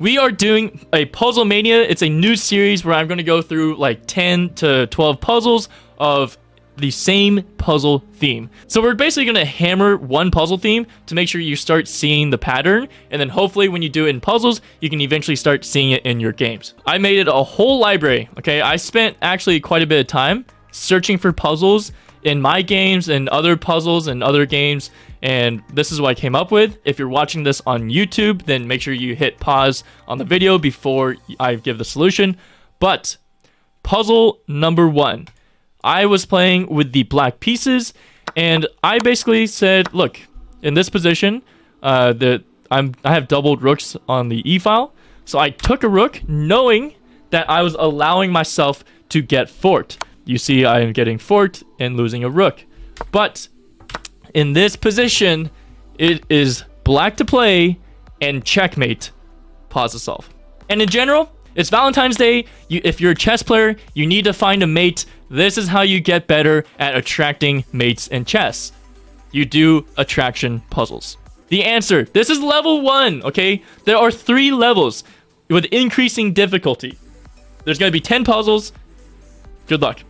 We are doing a Puzzle Mania. It's a new series where I'm going to go through like 10 to 12 puzzles of the same puzzle theme. So we're basically going to hammer one puzzle theme to make sure you start seeing the pattern, and then hopefully when you do it in puzzles, you can eventually start seeing it in your games. I made it a whole library, okay? I spent actually quite a bit of time searching for puzzles in my games and other puzzles and other games, and this is what I came up with. If you're watching this on YouTube, then make sure you hit pause on the video before I give the solution. But puzzle number 1. I was playing with the black pieces, and I basically said, look, in this position, I have doubled rooks on the e-file, so I took a rook knowing that I was allowing myself to get forked. You see, I am getting forked and losing a rook. But in this position, it is black to play and checkmate. Pause to solve. And in general, it's Valentine's Day. If you're a chess player, you need to find a mate. This is how you get better at attracting mates in chess. You do attraction puzzles. The answer, this is level 1, okay? There are 3 levels with increasing difficulty. There's going to be 10 puzzles. Good luck.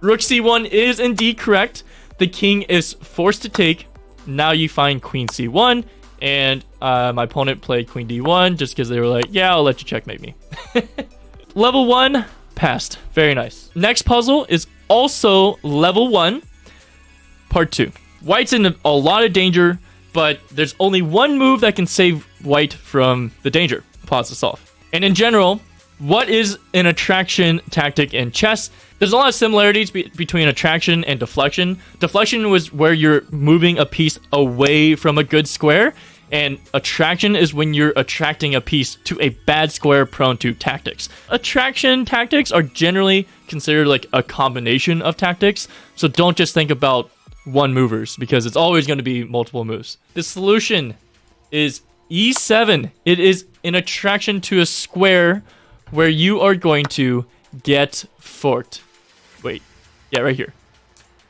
Rook c1 is indeed correct. The king is forced to take. Now you find queen c1, and my opponent played queen d1 just because they were like, yeah, I'll let you checkmate me. Level 1, passed. Very nice. Next puzzle is also level 1, part 2. White's in a lot of danger, but there's only one move that can save white from the danger. Pause to solve. And in general, what is an attraction tactic in chess? There's a lot of similarities between attraction and deflection. Deflection was where you're moving a piece away from a good square, and attraction is when you're attracting a piece to a bad square prone to tactics. Attraction tactics are generally considered like a combination of tactics, so don't just think about one movers, because it's always going to be multiple moves. The solution is e7. It is an attraction to a square where you are going to get forked. Wait, yeah, right here.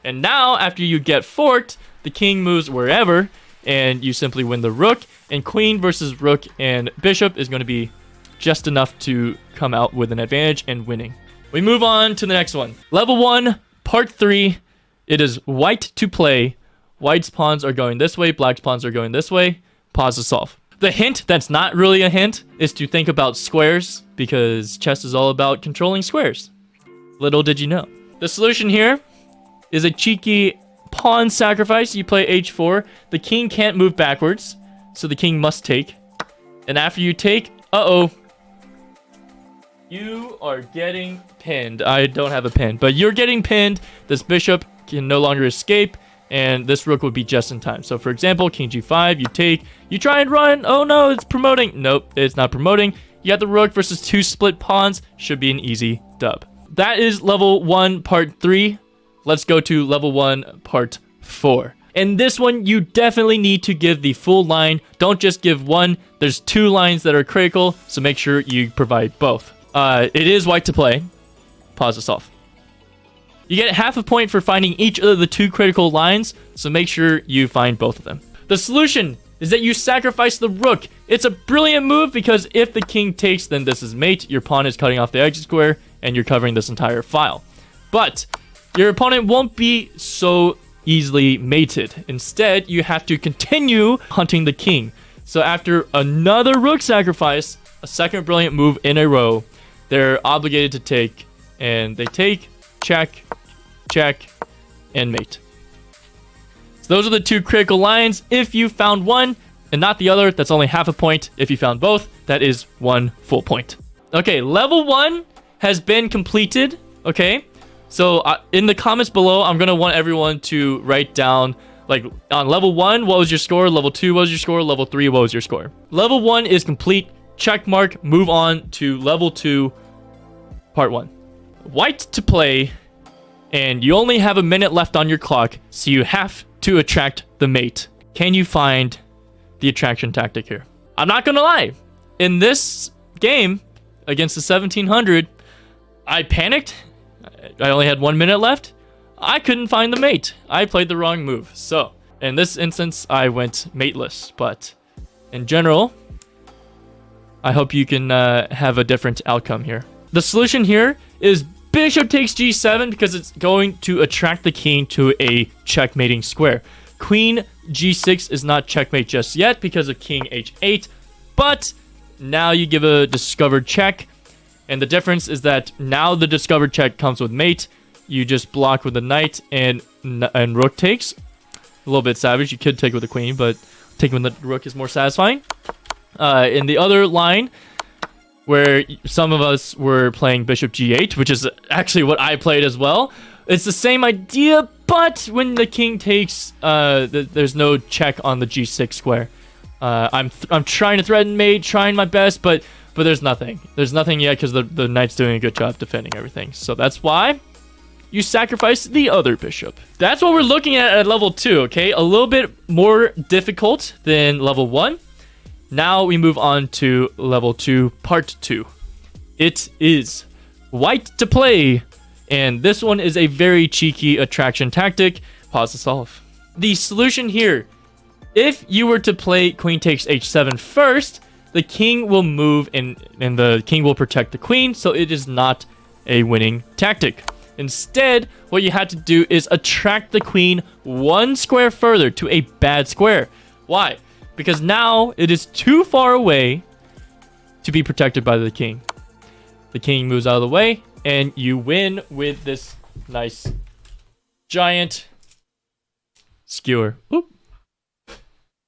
And now, after you get forked, the king moves wherever, and you simply win the rook, and queen versus rook and bishop is going to be just enough to come out with an advantage and winning. We move on to the next one. Level 1, part 3. It is white to play. White's pawns are going this way, black's pawns are going this way. Pause to solve. The hint that's not really a hint is to think about squares, because chess is all about controlling squares. Little did you know. The solution here is a cheeky pawn sacrifice. You play h4. The king can't move backwards, so the king must take. And after you take, you are getting pinned. I don't have a pin, but you're getting pinned. This bishop can no longer escape, and this rook would be just in time. So for example, king g5, you take, you try and run. Oh no, it's promoting. Nope, it's not promoting. You got the rook versus 2 split pawns. Should be an easy dub. That is level 1, part 3. Let's go to level 1, part 4. In this one, you definitely need to give the full line. Don't just give one. There's 2 lines that are critical, so make sure you provide both. It is white to play. Pause this off. You get half a point for finding each of the 2 critical lines, so make sure you find both of them. The solution is that you sacrifice the rook. It's a brilliant move, because if the king takes, then this is mate. Your pawn is cutting off the exit square, and you're covering this entire file. But your opponent won't be so easily mated. Instead, you have to continue hunting the king. So after another rook sacrifice, a second brilliant move in a row, they're obligated to take, and they take, check, check, and mate. So those are the 2 critical lines. If you found one and not the other, that's only half a point. If you found both, that is 1 full point. Okay, level 1 has been completed. Okay, so in the comments below, I'm gonna want everyone to write down, like, on level 1, what was your score? Level 2, what was your score? Level 3, what was your score? Level 1 is complete. Check mark. Move on to level 2, part 1. White to play, and you only have a minute left on your clock, so you have to attract the mate. Can you find the attraction tactic here? I'm not gonna lie. In this game against the 1700, I panicked. I only had 1 minute left. I couldn't find the mate. I played the wrong move. So in this instance, I went mateless. But in general, I hope you can have a different outcome here. The solution here is bishop takes g7 because it's going to attract the king to a checkmating square. Queen g6 is not checkmate just yet because of king h8, but now you give a discovered check, and the difference is that now the discovered check comes with mate. You just block with the knight, and rook takes. A little bit savage. You could take with the queen, but taking with the rook is more satisfying. In the other line, where some of us were playing bishop g8, which is actually what I played as well. It's the same idea, but when the king takes, there's no check on the g6 square. I'm trying to threaten mate, trying my best, but there's nothing. There's nothing yet because the knight's doing a good job defending everything. So that's why you sacrifice the other bishop. That's what we're looking at level 2, okay? A little bit more difficult than level 1. Now we move on to level 2, part 2. It is white to play, and this one is a very cheeky attraction tactic. Pause to solve. The solution here, if you were to play queen takes h7 first, the king will move and the king will protect the queen, so it is not a winning tactic. Instead, what you had to do is attract the queen one square further to a bad square. Why? Because now it is too far away to be protected by the king. The king moves out of the way, and you win with this nice giant skewer. Oop.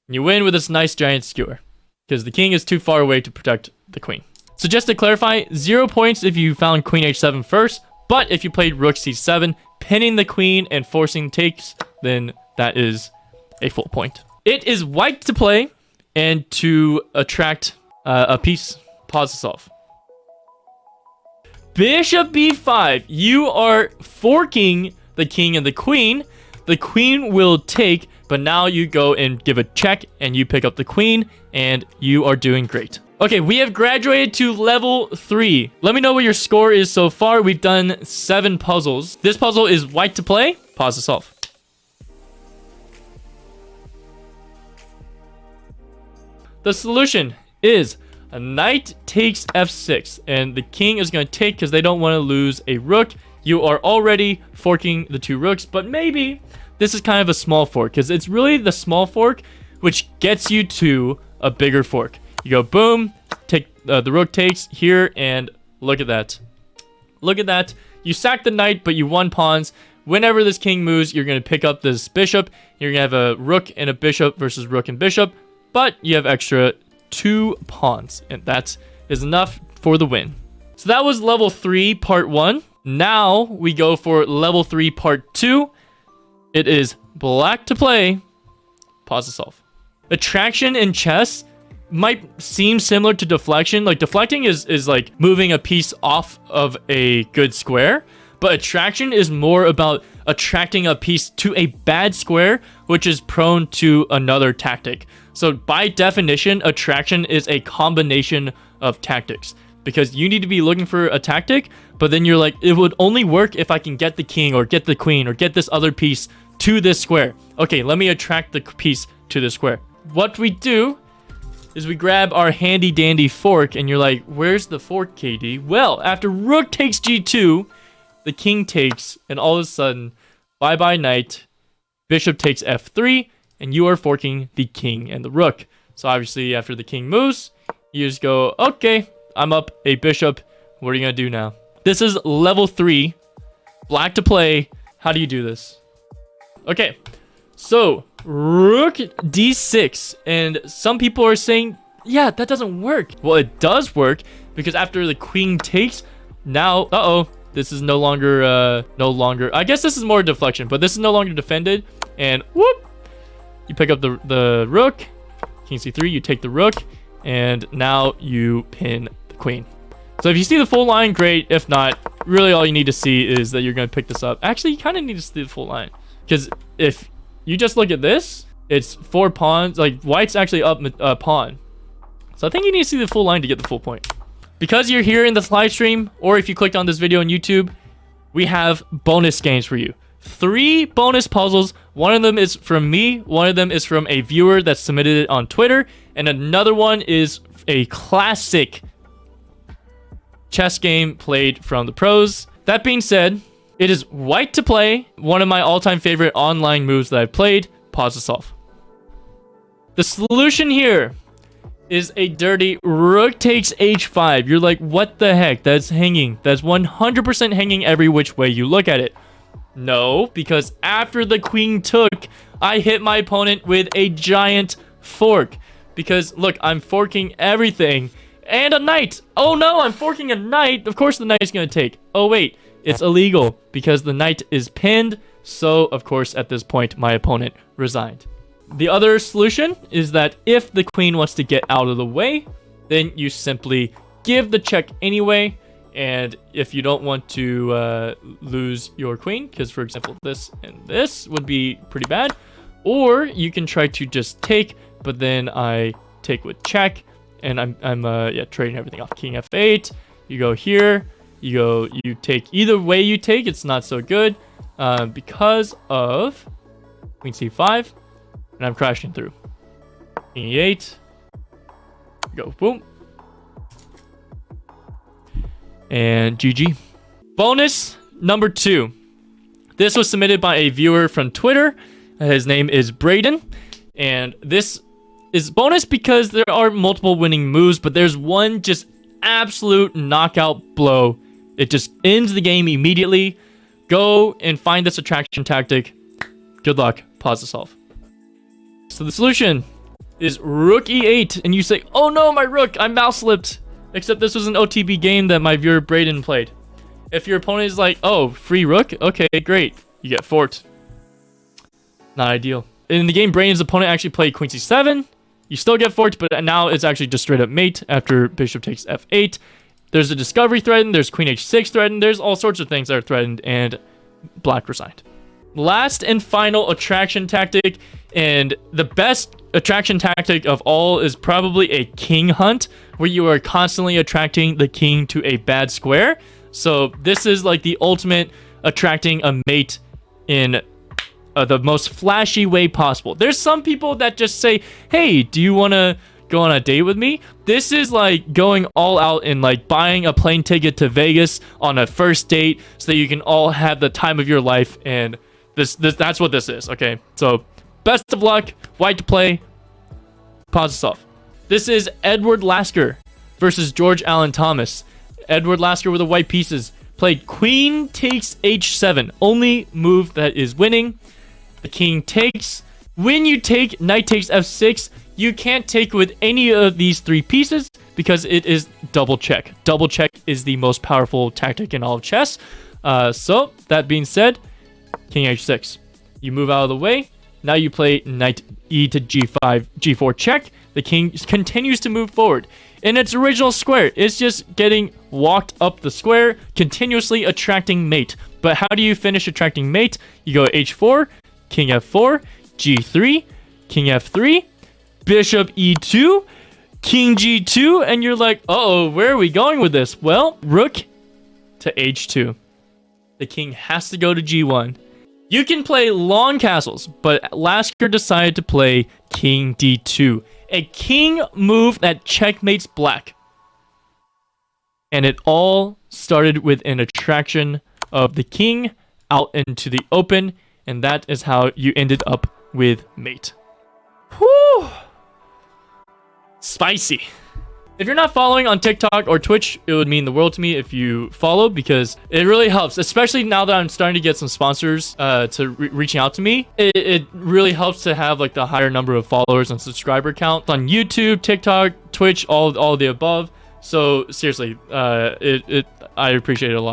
You win with this nice giant skewer because the king is too far away to protect the queen. So just to clarify, 0 points if you found queen h7 first, but if you played rook c7, pinning the queen and forcing takes, then that is a full point. It is white to play and to attract a piece. Pause to solve. Bishop b5. You are forking the king and the queen. The queen will take, but now you go and give a check and you pick up the queen and you are doing great. Okay, we have graduated to level 3. Let me know what your score is so far. We've done 7 puzzles. This puzzle is white to play. Pause to solve. The solution is a knight takes f6, and the king is going to take because they don't want to lose a rook. You are already forking the 2 rooks, but maybe this is kind of a small fork because it's really the small fork which gets you to a bigger fork. You go boom, take the rook takes here, and look at that. Look at that. You sack the knight, but you won pawns. Whenever this king moves, you're going to pick up this bishop. You're going to have a rook and a bishop versus rook and bishop. But you have extra 2 pawns, and that is enough for the win. So that was level 3, part 1. Now we go for level 3, part 2. It is black to play. Pause to solve. Attraction in chess might seem similar to deflection. Like deflecting is like moving a piece off of a good square, but attraction is more about attracting a piece to a bad square, which is prone to another tactic. So by definition, attraction is a combination of tactics because you need to be looking for a tactic, but then you're like, it would only work if I can get the king or get the queen or get this other piece to this square. Okay, let me attract the piece to the square. What we do is we grab our handy dandy fork, and you're like, where's the fork, KD? Well, after rook takes g2, the king takes, and all of a sudden, bye-bye knight, bishop takes f3, and you are forking the king and the rook. So obviously, after the king moves, you just go, okay, I'm up a bishop. What are you going to do now? This is level 3, black to play. How do you do this? Okay, so rook d6, and some people are saying, yeah, that doesn't work. Well, it does work because after the queen takes, now, this is no longer, I guess this is more deflection, but this is no longer defended, and whoop, you pick up the rook, king c3, you take the rook, and now you pin the queen. So if you see the full line, great. If not, really all you need to see is that you're going to pick this up. Actually, you kind of need to see the full line because if you just look at this, it's 4 pawns. Like, white's actually up a pawn. So I think you need to see the full line to get the full point. Because you're here in this live stream, or if you clicked on this video on YouTube, we have bonus games for you. 3 bonus puzzles. One of them is from me, one of them is from a viewer that submitted it on Twitter, and another one is a classic chess game played from the pros. That being said, it is white to play, one of my all-time favorite online moves that I've played, pause to solve. The solution here is a dirty rook takes h5. You're like, what the heck? That's hanging. That's 100% hanging every which way you look at it. No, because after the queen took, I hit my opponent with a giant fork. Because, look, I'm forking everything. And a knight. Oh no, I'm forking a knight. Of course the knight is going to take. Oh wait, it's illegal because the knight is pinned. So, of course, at this point, my opponent resigned. The other solution is that if the queen wants to get out of the way, then you simply give the check anyway. And if you don't want to lose your queen, because, for example, this and this would be pretty bad. Or you can try to just take, but then I take with check. And I'm trading everything off. King f8. You go here. You take. Either way you take, it's not so good. Because of queen c5. And I'm crashing through. King e8. Go. Boom. And GG. Bonus number 2. This was submitted by a viewer from Twitter. His name is Braden. And this is bonus because there are multiple winning moves, but there's one just absolute knockout blow. It just ends the game immediately. Go and find this attraction tactic. Good luck. Pause to solve. So the solution is rook e8, and you say, oh no, my rook, I mouse slipped. Except this was an OTB game that my viewer Braden played. If your opponent is like, oh, free rook? Okay, great. You get forked. Not ideal. In the game, Braden's opponent actually played queen c7. You still get forked, but now it's actually just straight up mate after bishop takes f8. There's a discovery threatened, there's queen h6 threatened, there's all sorts of things that are threatened, and black resigned. Last and final attraction tactic, and the best attraction tactic of all is probably a king hunt, where you are constantly attracting the king to a bad square. So this is like the ultimate attracting a mate in the most flashy way possible. There's some people that just say, hey, do you want to go on a date with me? This is like going all out and like buying a plane ticket to Vegas on a first date so that you can all have the time of your life. And that's what this is. Okay, so best of luck. White to play. Pause this off. This is Edward Lasker versus George Allen Thomas. Edward Lasker with the white pieces played queen takes h7. Only move that is winning. The king takes. When you take knight takes f6, you can't take with any of these 3 pieces because it is double check. Double check is the most powerful tactic in all of chess. So that being said, king h6. You move out of the way. Now you play knight e to g5, g4 check. The king continues to move forward. In its original square, it's just getting walked up the square, continuously attracting mate. But how do you finish attracting mate? You go h4, king f4, g3, king f3, bishop e2, king g2, and you're like, uh-oh, where are we going with this? Well, rook to h2. The king has to go to g1. You can play long castles, but Lasker decided to play king d2, a king move that checkmates black. And it all started with an attraction of the king out into the open, and that is how you ended up with mate. Whew! Spicy. If you're not following on TikTok or Twitch, it would mean the world to me if you follow, because it really helps, especially now that I'm starting to get some sponsors reaching out to me. It really helps to have like the higher number of followers and subscriber count on YouTube, TikTok, Twitch, all of the above. So seriously, I appreciate it a lot.